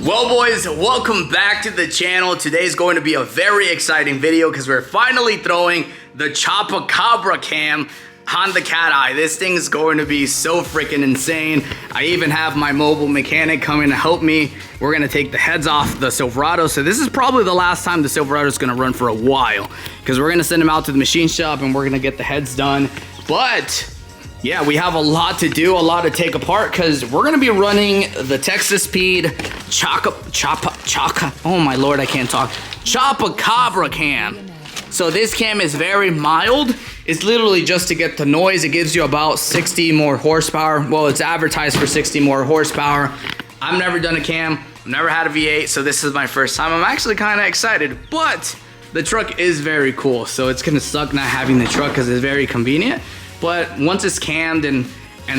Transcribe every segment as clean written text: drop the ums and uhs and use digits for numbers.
Well boys, welcome back to the channel. Today's going to be a very exciting video because we're finally throwing the Chopacabra Cam on the cat eye. This thing is going to be so freaking insane. I even have my mobile mechanic coming to help me. We're going to take the heads off the Silverado. So this is probably the last time the Silverado is going to run for a while because we're going to send them out to the machine shop and we're going to get the heads done. But yeah, we have a lot to do, a lot to take apart because we're going to be running the Texas Speed oh my lord, I can't talk. Chopacabra Cam. So this cam is very mild. It's literally just to get the noise. It gives you about 60 more horsepower. Well, it's advertised for 60 more horsepower. I've never done a cam. I've never had a V8, so this is my first time. I'm actually kind of excited, but the truck is very cool. So it's going to suck not having the truck because it's very convenient. But once it's cammed and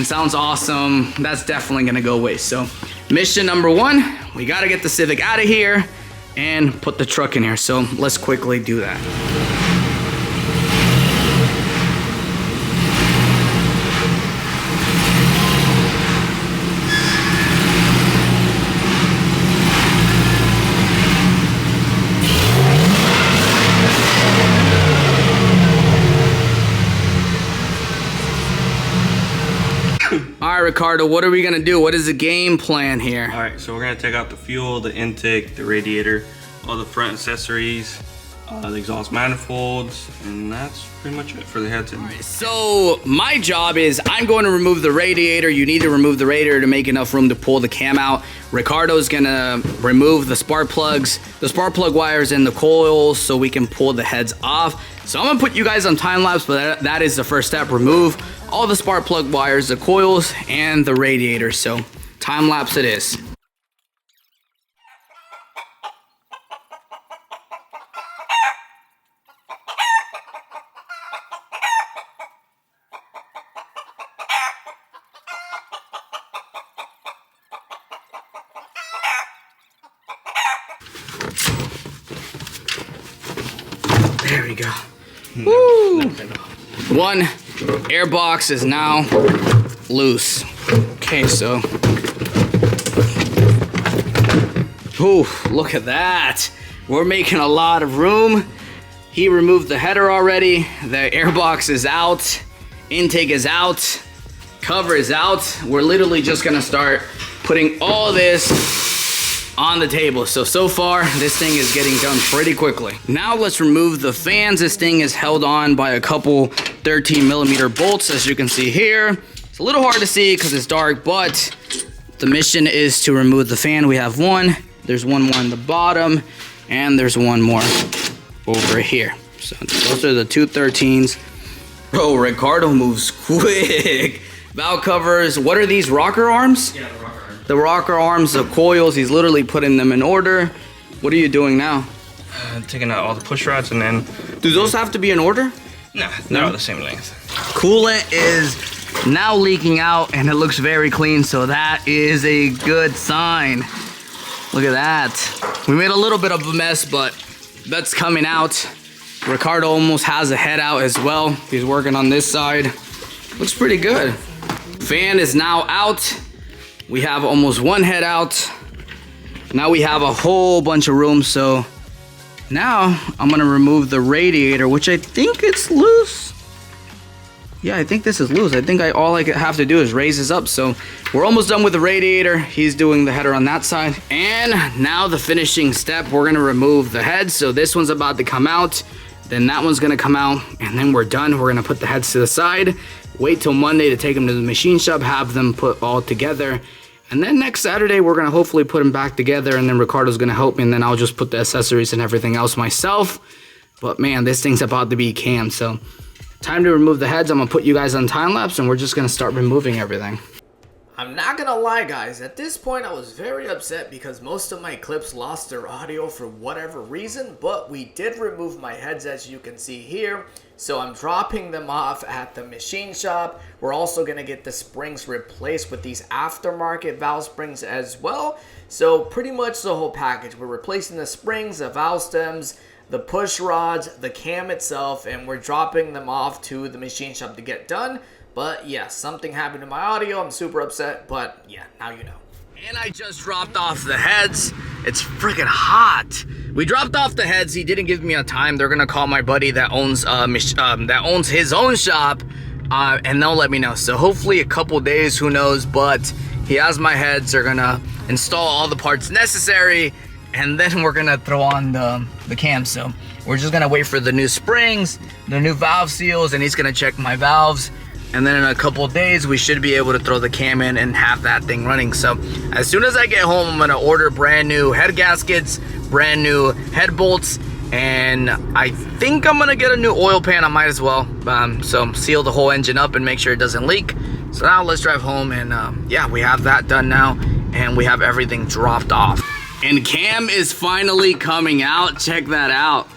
sounds awesome, that's definitely gonna go away. So mission number one, we gotta get the Civic out of here and put the truck in here. So let's quickly do that. All right, Ricardo, what are we gonna do? What is the game plan here? All right, so we're gonna take out the fuel, the intake, the radiator, all the front accessories, the exhaust manifolds, and that's pretty much it for the heads. All right, so my job is I'm going to remove the radiator. You need to remove the radiator to make enough room to pull the cam out. Ricardo's gonna remove the spark plugs, the spark plug wires and the coils so we can pull the heads off. So I'm gonna put you guys on time lapse, but that is the first step. Remove all the spark plug wires, the coils, and the radiator. So time lapse it is. There we go. Woo! One air box is now loose. Okay, so. Ooh, look at that. We're making a lot of room. He removed the header already. The air box is out. Intake is out. Cover is out. We're literally just gonna start putting all this on the table. So far, this thing is getting done pretty quickly. Now let's remove the fans. This thing is held on by a couple 13mm bolts, as you can see here. It's a little hard to see because it's dark, but the mission is to remove the fan. We have one. There's one more on the bottom, and there's one more over here. So those are the two 13s. Bro, Ricardo moves quick. Valve covers. What are these, rocker arms? Yeah, the rocker arms. The rocker arms, the coils, he's literally putting them in order. What are you doing now? Taking out all the push rods and then... Do those have to be in order? Nah, they're all the same length. Coolant is now leaking out and it looks very clean, so that is a good sign. Look at that. We made a little bit of a mess, but that's coming out. Ricardo almost has a head out as well. He's working on this side. Looks pretty good. Fan is now out. We have almost one head out. Now we have a whole bunch of room. So now I'm gonna remove the radiator, which I think it's loose. Yeah, I think this is loose. I think all I have to do is raise this up. So we're almost done with the radiator. He's doing the header on that side. And now the finishing step, we're gonna remove the head. So this one's about to come out. Then that one's gonna come out. And then we're done. We're gonna put the heads to the side. Wait till Monday to take them to the machine shop, have them put all together. And then next Saturday, we're gonna hopefully put them back together, and then Ricardo's gonna help me, and then I'll just put the accessories and everything else myself. But man, this thing's about to be cam, so time to remove the heads. I'm gonna put you guys on time lapse, and we're just gonna start removing everything. I'm not gonna lie, guys, at this point I was very upset because most of my clips lost their audio for whatever reason, but we did remove my heads, as you can see here. So I'm dropping them off at the machine shop. We're also gonna get the springs replaced with these aftermarket valve springs as well. So pretty much the whole package. We're replacing the springs, the valve stems, the push rods, the cam itself, and we're dropping them off to the machine shop to get done. But yeah, something happened to my audio. I'm super upset, but yeah, now you know. And I just dropped off the heads. It's freaking hot. We dropped off the heads. He didn't give me a time. They're gonna call my buddy that owns his own shop, and they'll let me know. So hopefully a couple days, who knows? But he has my heads. They're gonna install all the parts necessary, and then we're gonna throw on the cam. So we're just gonna wait for the new springs, the new valve seals, and he's gonna check my valves. And then in a couple of days, we should be able to throw the cam in and have that thing running. So as soon as I get home, I'm gonna order brand new head gaskets, brand new head bolts, and I think I'm gonna get a new oil pan. I might as well. So seal the whole engine up and make sure it doesn't leak. So now let's drive home, and yeah, we have that done now, and we have everything dropped off. And cam is finally coming out. Check that out.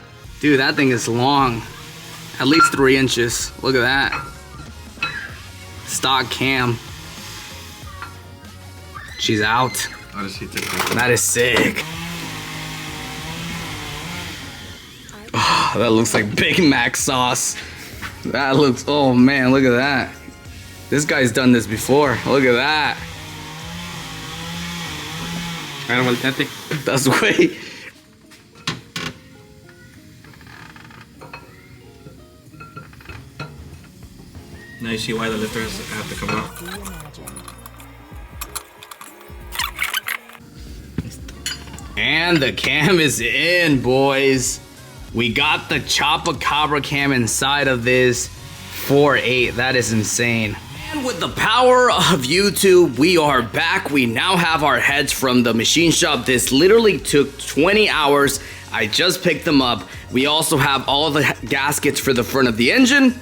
Dude, that thing is long. At least 3 inches. Look at that. Stock cam. She's out. That is sick. Oh, that looks like Big Mac sauce. That looks, oh man, look at that. This guy's done this before. Look at that. That's way. Now you see why the lifters have to come out. And the cam is in, boys. We got the Chopacabra cam inside of this 4.8. That is insane. And with the power of YouTube, we are back. We now have our heads from the machine shop. This literally took 20 hours. I just picked them up. We also have all the gaskets for the front of the engine.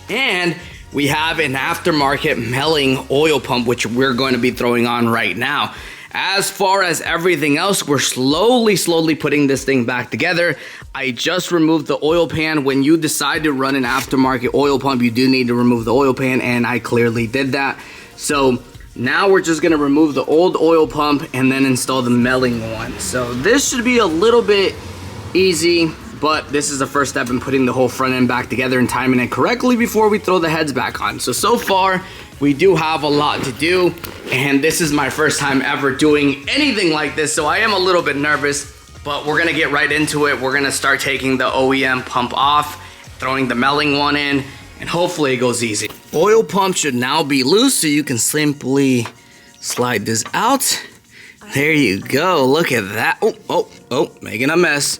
And we have an aftermarket milling oil pump, which we're going to be throwing on right now. As far as everything else, we're slowly putting this thing back together. I just removed the oil pan. When you decide to run an aftermarket oil pump, you do need to remove the oil pan, and I clearly did that. So now we're just gonna remove the old oil pump and then install the milling one. So this should be a little bit easy, but this is the first step in putting the whole front end back together and timing it correctly before we throw the heads back on. So far, we do have a lot to do, and this is my first time ever doing anything like this, so I am a little bit nervous, but we're gonna get right into it. We're gonna start taking the OEM pump off, throwing the milling one in, and hopefully it goes easy. Oil pump should now be loose, so you can simply slide this out. There you go, look at that. Oh, making a mess.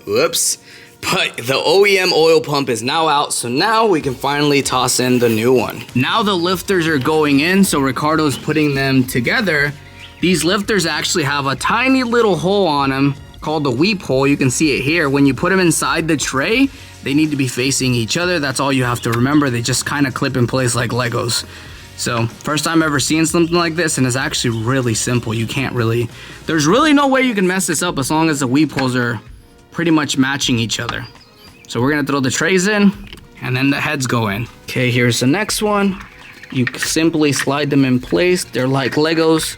Whoops. But the OEM oil pump is now out, so now we can finally toss in the new one. Now the lifters are going in, so Ricardo's putting them together. These lifters actually have a tiny little hole on them called the weep hole. You can see it here. When you put them inside the tray, they need to be facing each other. That's all you have to remember. They just kind of clip in place like Legos. So first time ever seeing something like this, and it's actually really simple. You can't really, there's really no way you can mess this up as long as the weep holes are pretty much matching each other. So we're gonna throw the trays in, and then the heads go in. Okay, here's the next one. You simply slide them in place. They're like Legos.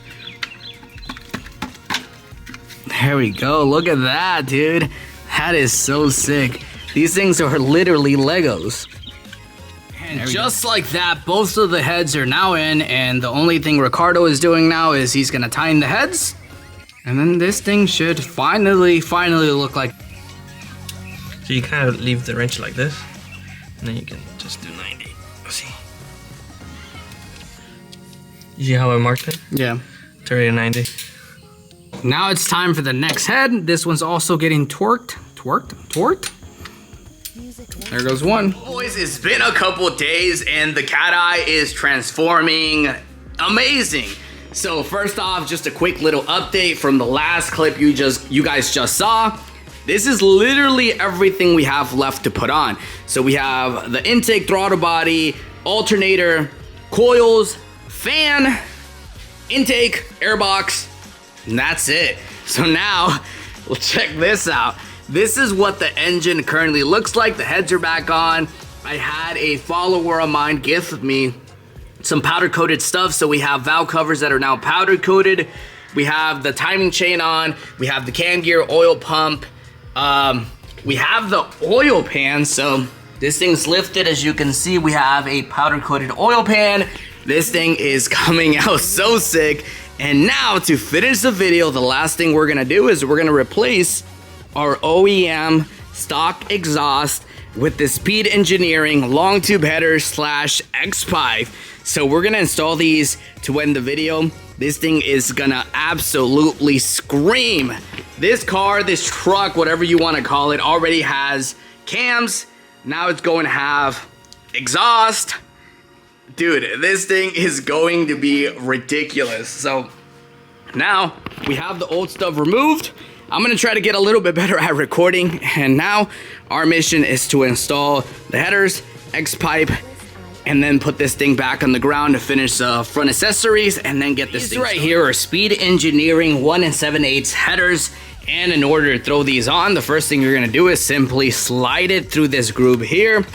There we go, look at that, dude. That is so sick. These things are literally Legos. And just like that, both of the heads are now in, and the only thing Ricardo is doing now is he's gonna tighten the heads, and then this thing should finally look like. So you kind of leave the wrench like this, and then you can just do 90. Let's see. You see how I marked it? Yeah. 30 to 90. Now it's time for the next head. This one's also getting torqued. There goes one. Boys, it's been a couple days and the cat eye is transforming amazing. So first off, just a quick little update from the last clip you guys just saw. This is literally everything we have left to put on. So we have the intake throttle body, alternator, coils, fan, intake, airbox, and that's it. So now, well, check this out. This is what the engine currently looks like. The heads are back on. I had a follower of mine gift me some powder coated stuff. So we have valve covers that are now powder coated. We have the timing chain on. We have the cam gear, oil pump. We have the oil pan. So this thing's lifted. As you can see, we have a powder coated oil pan. This thing is coming out so sick. And now to finish the video, the last thing we're gonna do is we're gonna replace our OEM stock exhaust with the Speed Engineering long tube header slash X pipe. So we're gonna install these to end the video. This thing is gonna absolutely scream. This car, this truck, whatever you wanna call it, already has cams. Now it's going to have exhaust. Dude, this thing is going to be ridiculous. So now we have the old stuff removed. I'm gonna try to get a little bit better at recording. And now our mission is to install the headers, X pipe, and then put this thing back on the ground to finish the front accessories and then get this thing right here are Speed Engineering 1 7/8 headers. And in order to throw these on, the first thing you're gonna do is simply slide it through this groove here.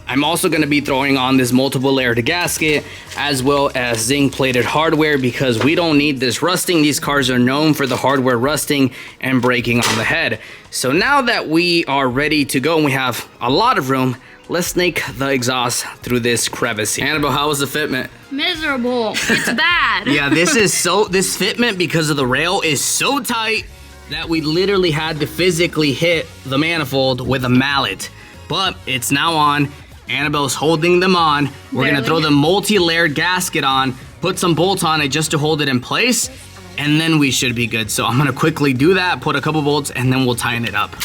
I'm also gonna be throwing on this multiple layered gasket as well as zinc plated hardware because we don't need this rusting. These cars are known for the hardware rusting and breaking on the head. So now that we are ready to go and we have a lot of room, let's snake the exhaust through this crevice here. Annabelle, how was the fitment? Miserable. It's bad. Yeah, this fitment because of the rail is so tight that we literally had to physically hit the manifold with a mallet. But it's now on. Annabelle's holding them on. We're gonna throw the multi-layered gasket on, put some bolts on it just to hold it in place, and then we should be good. So I'm gonna quickly do that, put a couple bolts, and then we'll tighten it up.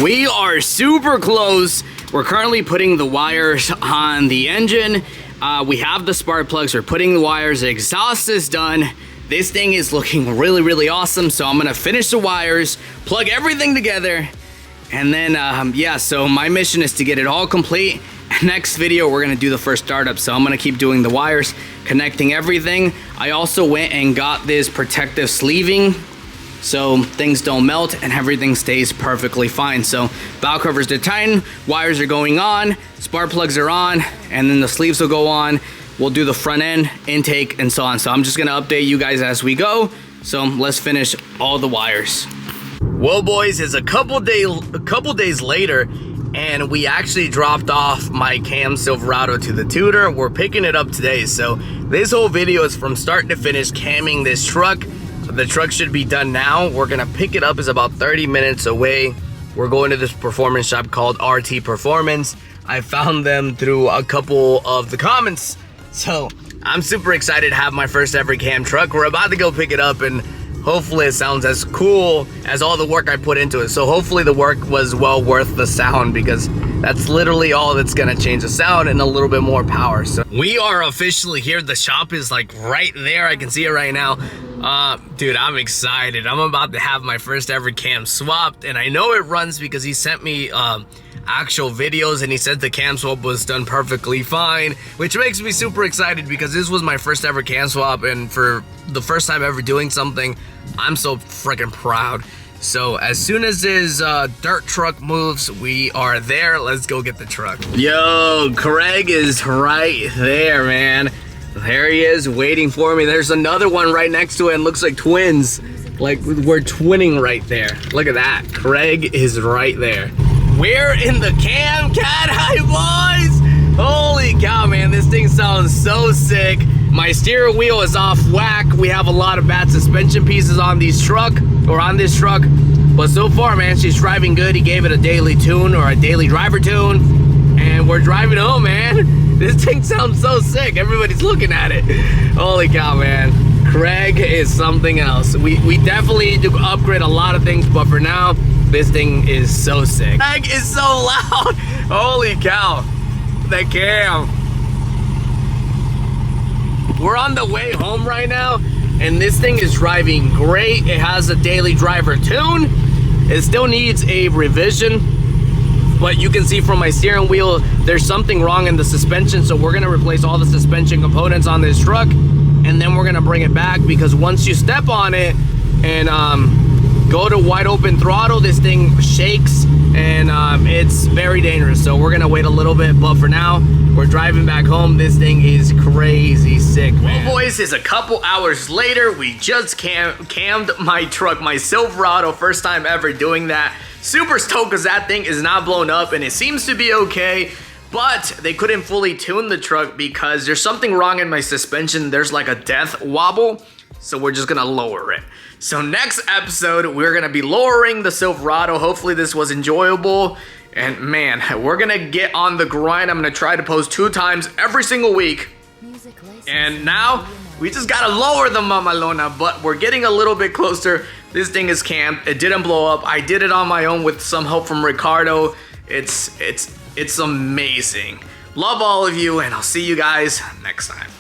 We are super close. We're currently putting the wires on the engine. We have the spark plugs. We're putting the wires. The exhaust is done. This thing is looking really, really awesome. So I'm gonna finish the wires, plug everything together, and then, yeah, so my mission is to get it all complete. Next video, we're gonna do the first startup. So I'm gonna keep doing the wires, connecting everything. I also went and got this protective sleeving so things don't melt and everything stays perfectly fine. So valve covers are tightened, wires are going on, spark plugs are on, and then the sleeves will go on. We'll do the front end, intake, and so on. So I'm just gonna update you guys as we go. So let's finish all the wires. Well, boys, it's a couple days later, and we actually dropped off my Cam Silverado to the tutor. We're picking it up today. So this whole video is from start to finish camming this truck. The truck should be done now. We're gonna pick it up. It's about 30 minutes away. We're going to this performance shop called RT Performance. I found them through a couple of the comments. So I'm super excited to have my first ever cam truck. We're about to go pick it up and hopefully it sounds as cool as all the work I put into it. So hopefully the work was well worth the sound because that's literally all that's gonna change the sound and a little bit more power. So we are officially here. The shop is like right there. I can see it right now. Dude, I'm excited. I'm about to have my first ever cam swapped, and I know it runs because he sent me actual videos and he said the cam swap was done perfectly fine, which makes me super excited because this was my first ever cam swap, and for the first time ever doing something, I'm so freaking proud. So as soon as his dirt truck moves, we are there. Let's go get the truck. Yo, Craig is right there, man. There he is waiting for me. There's another one right next to it and looks like twins. Like we're twinning right there. Look at that. Craig is right there. We're in the Cam Cat. Hi, boys. Holy cow, man. This thing sounds so sick. My steering wheel is off whack. We have a lot of bad suspension pieces on this truck. But so far, man, she's driving good. He gave it a daily tune or a daily driver tune. And we're driving home, man. This thing sounds so sick. Everybody's looking at it. Holy cow, man. Craig is something else. We definitely need to upgrade a lot of things, but for now, this thing is so sick. Craig is so loud. Holy cow. The Cam. We're on the way home right now, and this thing is driving great. It has a daily driver tune. It still needs a revision. But you can see from my steering wheel, there's something wrong in the suspension. So we're gonna replace all the suspension components on this truck, and then we're gonna bring it back because once you step on it and go to wide open throttle, this thing shakes and it's very dangerous, so we're gonna wait a little bit. But for now, we're driving back home. This thing is crazy sick, man. Well, boys, it's a couple hours later. We just cammed my truck, my Silverado. First time ever doing that. Super stoked because that thing is not blown up and it seems to be okay. But they couldn't fully tune the truck because there's something wrong in my suspension. There's like a death wobble. So we're just gonna lower it. So next episode, we're gonna be lowering the Silverado. Hopefully this was enjoyable. And man, we're gonna get on the grind. I'm gonna try to post 2 times every single week. And now, we just gotta lower the Mamalona, but we're getting a little bit closer. This thing is camped. It didn't blow up. I did it on my own with some help from Ricardo. It's amazing. Love all of you, and I'll see you guys next time.